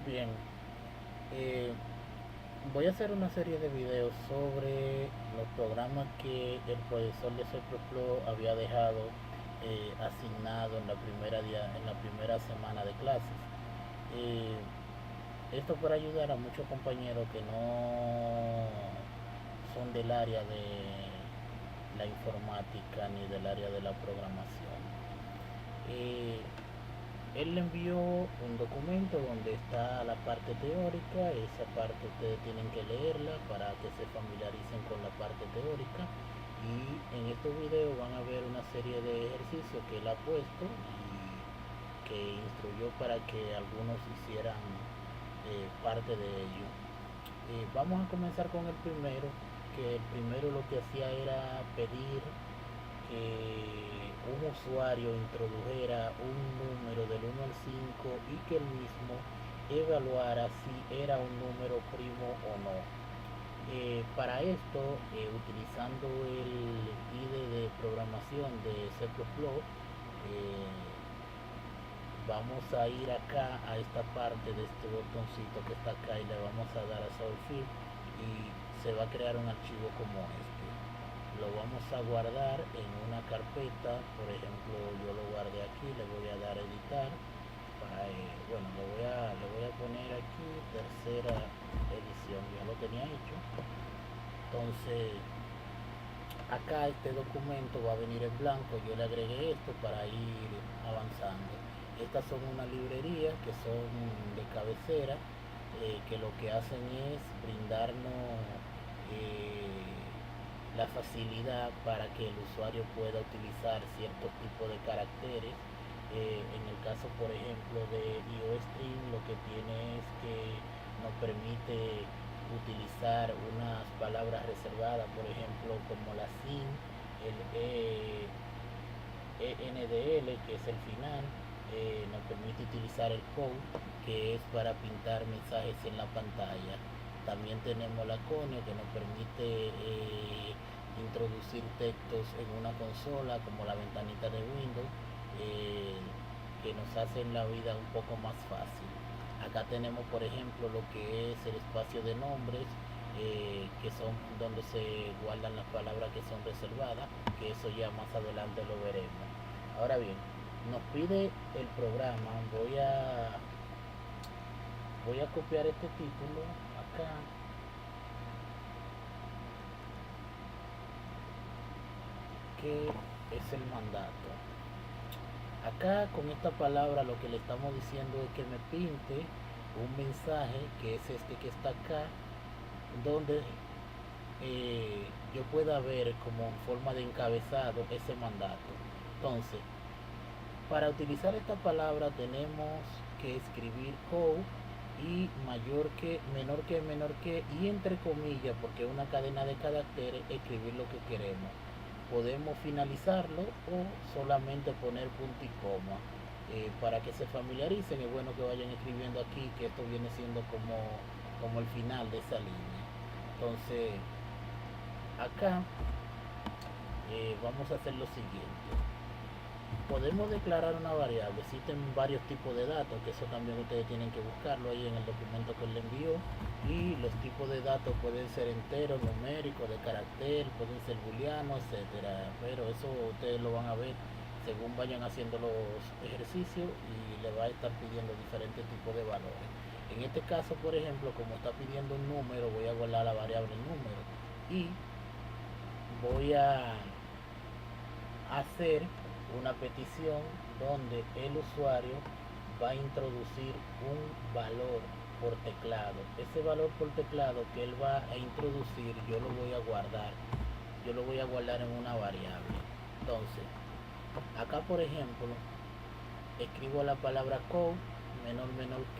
Bien, eh, voy a hacer una serie de videos sobre los programas que el profesor de C++ había dejado asignado en en la primera semana de clases. Eh, Esto para ayudar a muchos compañeros que no son del área de la informática ni del área de la programación. Eh, Él le envió un documento donde está la parte teórica. Esa parte ustedes tienen que leerla para que se familiaricen con la parte teórica. Y en estos videos van a ver una serie de ejercicios que él ha puesto y que instruyó para que algunos hicieran parte de ello. Vamos a comenzar con el primero, que el primero lo que hacía era pedir que un usuario introdujera un número del 1 al 5 y que el mismo evaluara si era un número primo o no. Para esto, utilizando el IDE de programación de C++, vamos a ir acá a esta parte de este botoncito que está acá y le vamos a dar a Solve Field y se va a crear un archivo como este. Lo vamos a guardar en una carpeta. Por ejemplo, yo lo guardé aquí, le voy a dar a editar. Bueno, le voy a poner aquí tercera edición, ya lo tenía hecho. Entonces acá este documento va a venir en blanco. Yo le agregué esto para ir avanzando. Estas son una librería que son de cabecera, que lo que hacen es brindarnos la facilidad para que el usuario pueda utilizar ciertos tipos de caracteres. En el caso, por ejemplo, de IOStream, lo que tiene es que nos permite utilizar unas palabras reservadas, por ejemplo, como la SIN, el ENDL, que es el final. Nos permite utilizar el code, que es para pintar mensajes en la pantalla. También tenemos la conio, que nos permite introducir textos en una consola, como la ventanita de Windows, eh, que nos hacen la vida un poco más fácil. Acá tenemos, por ejemplo, lo que es el espacio de nombres, que son donde se guardan las palabras que son reservadas, que eso ya más adelante lo veremos. Ahora bien, nos pide el programa. Voy a copiar este título acá, que es el mandato. Acá con esta palabra lo que le estamos diciendo es que me pinte un mensaje, que es este que está acá, donde yo pueda ver como forma de encabezado ese mandato. Entonces, para utilizar esta palabra tenemos que escribir code y mayor que, menor que y entre comillas, porque es una cadena de caracteres, escribir lo que queremos. Podemos finalizarlo o solamente poner punto y coma. Para que se familiaricen, es bueno que vayan escribiendo aquí que esto viene siendo como el final de esa línea. Entonces acá vamos a hacer lo siguiente. Podemos declarar una variable. Existen varios tipos de datos, que eso también ustedes tienen que buscarlo ahí en el documento que les envió. Y los tipos de datos pueden ser enteros, numéricos, de carácter, pueden ser booleanos, etcétera. Pero eso ustedes lo van a ver según vayan haciendo los ejercicios y le va a estar pidiendo diferentes tipos de valores. En este caso, por ejemplo, como está pidiendo un número, voy a guardar la variable número y voy a hacer una petición donde el usuario va a introducir un valor por teclado. Ese valor por teclado que él va a introducir, yo lo voy a guardar. Yo lo voy a guardar en una variable. Entonces, acá por ejemplo, escribo la palabra code, menor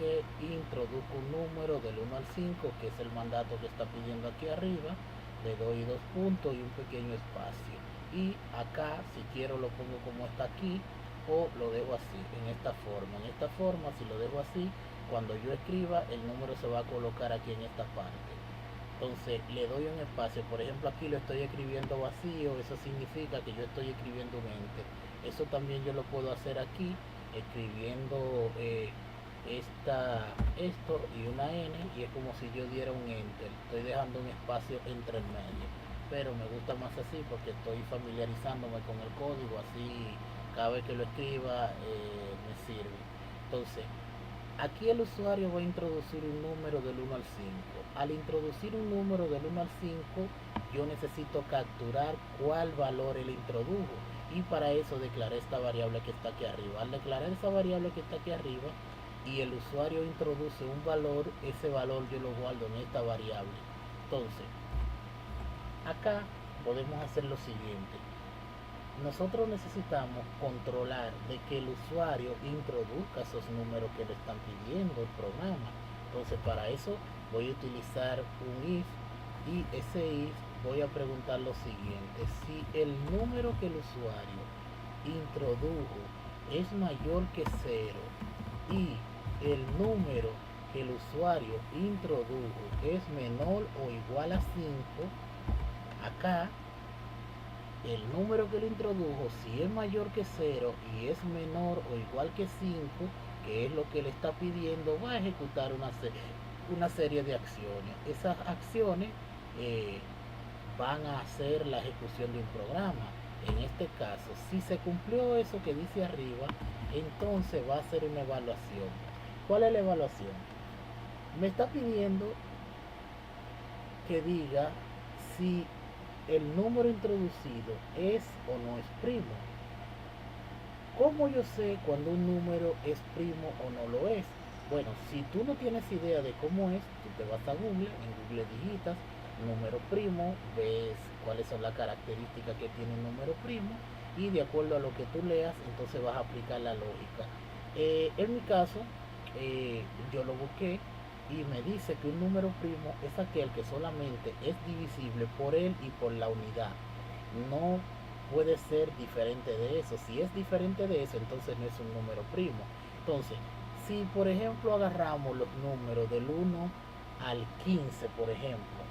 que, y introduzco un número del 1 al 5, que es el mandato que está pidiendo aquí arriba. Le doy dos puntos y un pequeño espacio. Y acá, si quiero, lo pongo como está aquí o lo dejo así, en esta forma. En esta forma, si lo dejo así, cuando yo escriba, el número se va a colocar aquí en esta parte. Entonces le doy un espacio. Por ejemplo, aquí lo estoy escribiendo vacío, eso significa que yo estoy escribiendo un ente. Eso también yo lo puedo hacer aquí escribiendo esto y una N, y es como si yo diera un enter. Estoy dejando un espacio entre el medio, pero me gusta más así porque estoy familiarizándome con el código, así cada vez que lo escriba me sirve. Entonces, aquí el usuario va a introducir un número del 1 al 5. Al introducir un número del 1 al 5, yo necesito capturar cuál valor él introdujo, y para eso declaré esta variable que está aquí arriba. Al declarar esa variable que está aquí arriba y el usuario introduce un valor, ese valor yo lo guardo en esta variable. Entonces, acá podemos hacer lo siguiente. Nosotros necesitamos controlar de que el usuario introduzca esos números que le están pidiendo el programa. Entonces, para eso voy a utilizar un if, y ese if voy a preguntar lo siguiente: si el número que el usuario introdujo es mayor que 0 y el número que el usuario introdujo es menor o igual a 5, acá el número que le introdujo, si es mayor que 0 y es menor o igual que 5, que es lo que le está pidiendo, va a ejecutar una serie de acciones. Esas acciones van a hacer la ejecución de un programa. En este caso, si se cumplió eso que dice arriba, entonces va a hacer una evaluación. ¿Cuál es la evaluación? Me está pidiendo que diga si el número introducido es o no es primo. ¿Cómo yo sé cuando un número es primo o no lo es? Bueno, si tú no tienes idea de cómo es, tú te vas a Google, en Google digitas número primo, ves cuáles son las características que tiene un número primo, y de acuerdo a lo que tú leas, entonces vas a aplicar la lógica. En mi caso, yo lo busqué y me dice que un número primo es aquel que solamente es divisible por él y por la unidad. No puede ser diferente de eso. Si es diferente de eso, entonces no es un número primo. Entonces, si por ejemplo agarramos los números del 1 al 15, por ejemplo,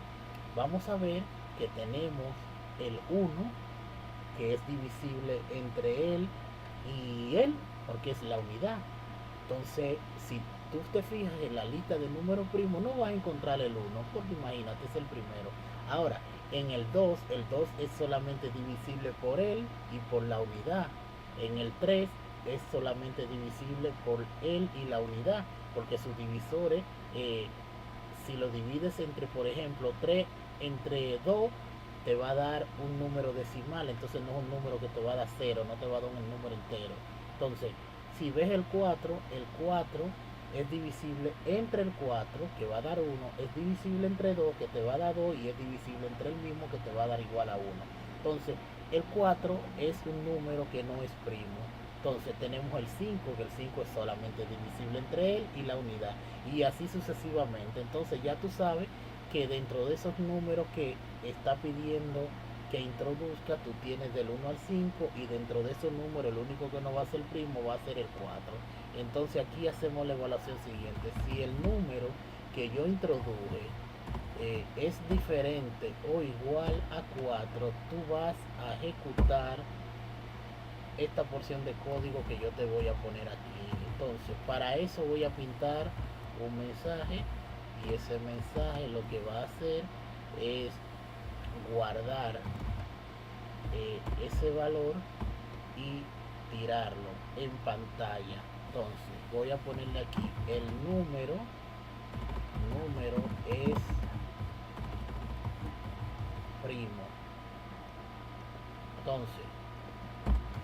vamos a ver que tenemos el 1, que es divisible entre él y él, porque es la unidad. Entonces, si tú te fijas en la lista de números primos, no vas a encontrar el 1, porque imagínate, es el primero. Ahora, en el 2 es solamente divisible por él y por la unidad. En el 3 es solamente divisible por él y la unidad, porque sus divisores, si lo divides entre, por ejemplo, 3 entre 2, te va a dar un número decimal, entonces no es un número que te va a dar 0, no te va a dar un número entero. Entonces, si ves el 4 es divisible entre el 4, que va a dar 1, es divisible entre 2, que te va a dar 2, y es divisible entre el mismo, que te va a dar igual a 1. Entonces, el 4 es un número que no es primo. Entonces tenemos el 5, que el 5 es solamente divisible entre él y la unidad, y así sucesivamente. Entonces ya tú sabes que dentro de esos números que está pidiendo que introduzca, tú tienes del 1 al 5, y dentro de esos números el único que no va a ser primo va a ser el 4. Entonces aquí hacemos la evaluación siguiente: si el número que yo introduje es diferente o igual a 4, tú vas a ejecutar esta porción de código que yo te voy a poner aquí. Entonces, para eso voy a pintar un mensaje, y ese mensaje lo que va a hacer es guardar ese valor y tirarlo en pantalla. Entonces voy a ponerle aquí el número es primo. Entonces,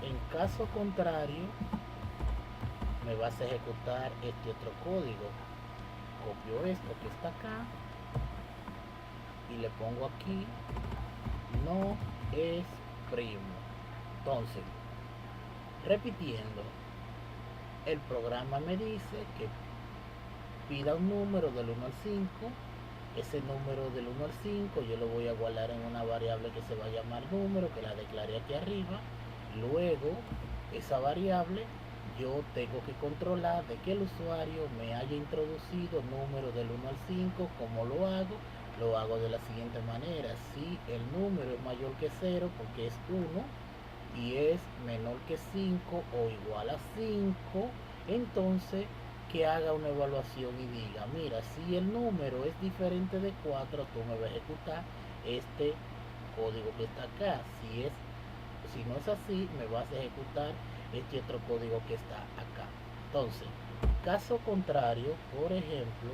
en caso contrario, me vas a ejecutar este otro código. Copio esto que está acá y le pongo aquí: no es primo. Entonces, repitiendo, el programa me dice que pida un número del 1 al 5. Ese número del 1 al 5 yo lo voy a guardar en una variable que se va a llamar número, que la declaré aquí arriba. Luego, esa variable yo tengo que controlar de que el usuario me haya introducido números del 1 al 5. ¿Cómo lo hago? Lo hago de la siguiente manera: si el número es mayor que 0, porque es 1, y es menor que 5 o igual a 5, entonces que haga una evaluación y diga, mira, si el número es diferente de 4, tú me vas a ejecutar este código que está acá. Si no es así, me vas a ejecutar este otro código que está acá. Entonces, caso contrario, por ejemplo,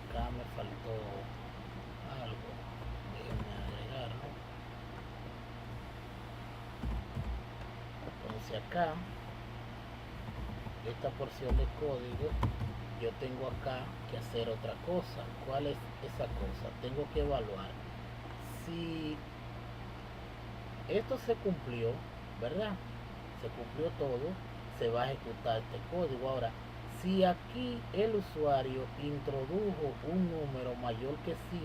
acá me faltó algo, déjenme agregarlo. Entonces acá, esta porción de código, yo tengo acá que hacer otra cosa. ¿Cuál es esa cosa? Tengo que evaluar si esto se cumplió, ¿verdad? Se cumplió todo, se va a ejecutar este código. Ahora, si aquí el usuario introdujo un número mayor que 5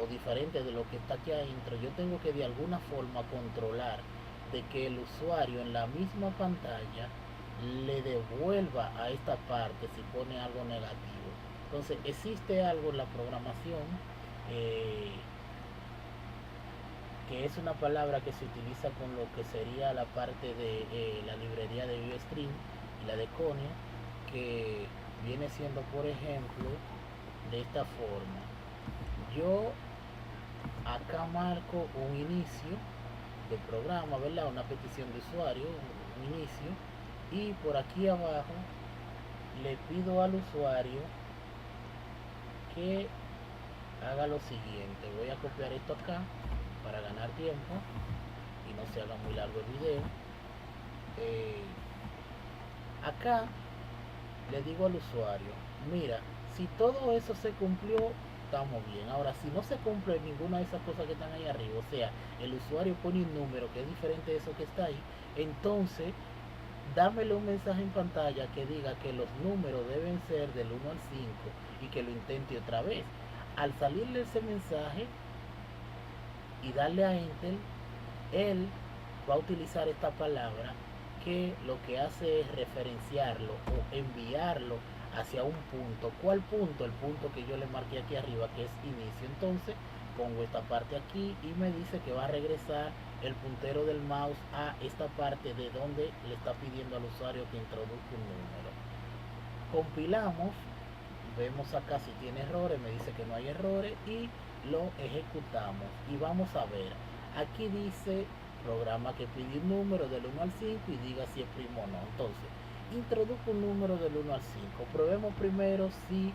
o diferente de lo que está aquí adentro, yo tengo que de alguna forma controlar de que el usuario en la misma pantalla le devuelva a esta parte si pone algo negativo. Entonces existe algo en la programación que es una palabra que se utiliza con lo que sería la parte de la librería de ViewStream y la de Conio, que viene siendo, por ejemplo, de esta forma. Yo acá marco un inicio de programa, ¿verdad? Una petición de usuario, un inicio, y por aquí abajo le pido al usuario que haga lo siguiente. Voy a copiar esto acá para ganar tiempo y no se haga muy largo el video. Acá le digo al usuario, mira, si todo eso se cumplió, estamos bien. Ahora, si no se cumple ninguna de esas cosas que están ahí arriba, o sea, el usuario pone un número que es diferente de eso que está ahí, entonces dámele un mensaje en pantalla que diga que los números deben ser del 1 al 5 y que lo intente otra vez. Al salirle ese mensaje y darle a Enter, él va a utilizar esta palabra que lo que hace es referenciarlo o enviarlo hacia un punto. ¿Cuál punto? El punto que yo le marqué aquí arriba, que es inicio. Entonces pongo esta parte aquí y me dice que va a regresar el puntero del mouse a esta parte de donde le está pidiendo al usuario que introduzca un número. Compilamos, vemos acá si tiene errores, me dice que no hay errores y lo ejecutamos y vamos a ver. Aquí dice programa que pide un número del 1 al 5 y diga si es primo o no. Entonces, introduzco un número del 1 al 5. Probemos primero si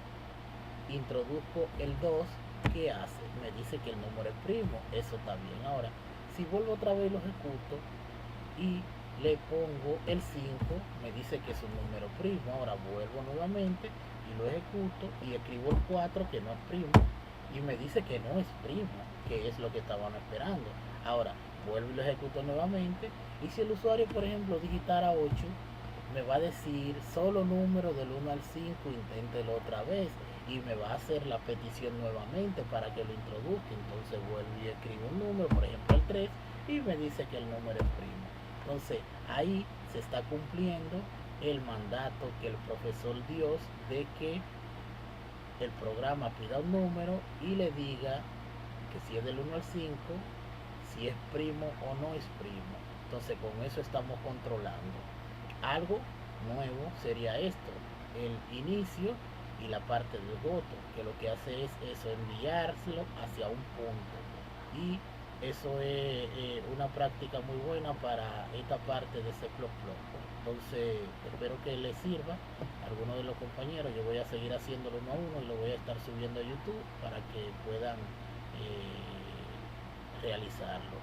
introduzco el 2, ¿qué hace? Me dice que el número es primo, eso está bien. Ahora, si vuelvo otra vez y lo ejecuto y le pongo el 5, me dice que es un número primo. Ahora vuelvo nuevamente y lo ejecuto y escribo el 4, que no es primo, y me dice que no es primo, que es lo que estaban esperando. Ahora vuelvo y lo ejecuto nuevamente, y si el usuario, por ejemplo, digitara 8, me va a decir solo número del 1 al 5, inténtelo otra vez, y me va a hacer la petición nuevamente para que lo introduzca. Entonces vuelvo y escribo un número, por ejemplo el 3, y me dice que el número es primo. Entonces ahí se está cumpliendo el mandato que el profesor dio de que el programa pida un número y le diga que si es del 1 al 5, si es primo o no es primo. Entonces con eso estamos controlando. Algo nuevo sería esto, el inicio y la parte del voto, que lo que hace es eso, enviárselo hacia un punto. Y eso es una práctica muy buena para esta parte de C++. Entonces espero que les sirva a algunos de los compañeros. Yo voy a seguir haciéndolo uno a uno y lo voy a estar subiendo a YouTube para que puedan realizarlo.